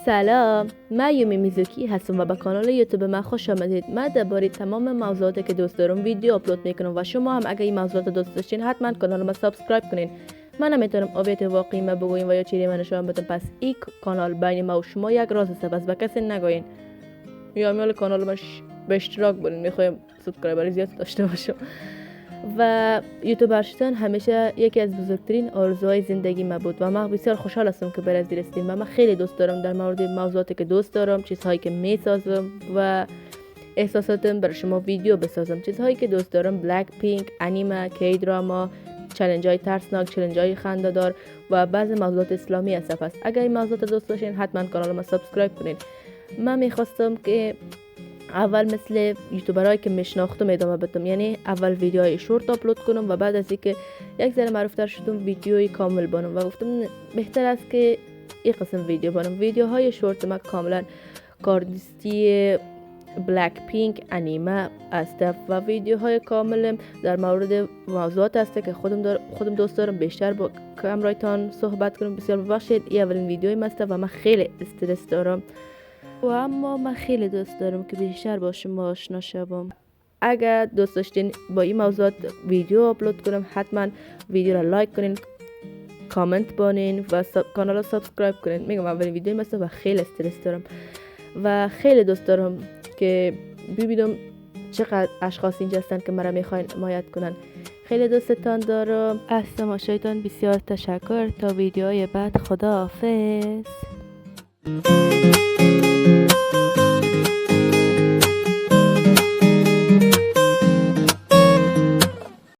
سلام، من یومی میزوکی هستم و به کانال یوتیوب من خوش آمدید. من درباره تمام موضوعاتی که دوست دارم ویدیو آپلود میکنم و شما هم اگه این موضوعات دوست داشتین حتما کانال ما سابسکرایب کنین. من نمیتونم اویت واقعی ما بگویم و یا چیزی من نشون بدم، پس این کانال بین ما و شما یک راز است، پس به کسی نگوین. یا میال کانال ما به اشتراک برین، میخوایم سابسکرایبر زیاد داشته باشم. و یوتیوبر شدن همیشه یکی از بزرگترین آرزوهای زندگی ما بود و من بسیار خوشحال هستم که برای رسیدیم و من خیلی دوست دارم در مورد موضوعاتی که دوست دارم، چیزهایی که میسازم و احساساتم برای شما ویدیو بسازم. چیزهایی که دوست دارم بلک پینک، انیمه، کی دراما، چالش های ترسناک، چالش های خنده‌دار و بعضی موضوعات اسلامی هست. پس اگر این موضوعات دوست داشتین حتما کانال ما سابسکرایب کنین. من میخواستم که اول مثل یوتیوبرایی که میشناختم ادامه بدم، یعنی اول ویدیوهای شورت آپلود کنم و بعد از اینکه یک ذره معروفتر شدم ویدیوی کامل بانم و گفتم بهتر است که این قسم ویدیو بانم. ویدیوهای شورت ما کاملا کاردیستی، بلک پینک، انیمه است و ویدیوهای کاملم در مورد موضوعات است که خودم دوست دارم بیشتر با کامرایتان صحبت کنم. بسیار ببخشید این اولین ویدیوی است و من خیلی استرس دارم و اما من خیلی دوست دارم که بیشتر با شما آشنا شوم. اگر دوست داشتین با این موضوعات ویدیو آپلود کنم حتما ویدیو را لایک کنین، کامنت بانین و کانال را سابسکرایب کنین. میگم اولین ویدیو مثلا و خیلی استرس دارم و خیلی دوست دارم که ببینم چقدر اشخاص اینجا هستن که مرا میخواین حمایت کنن. خیلی دوستتان دارم. از تماشایتان بسیار تشکر. تا ویدیوهای بعد، خدا حافظ.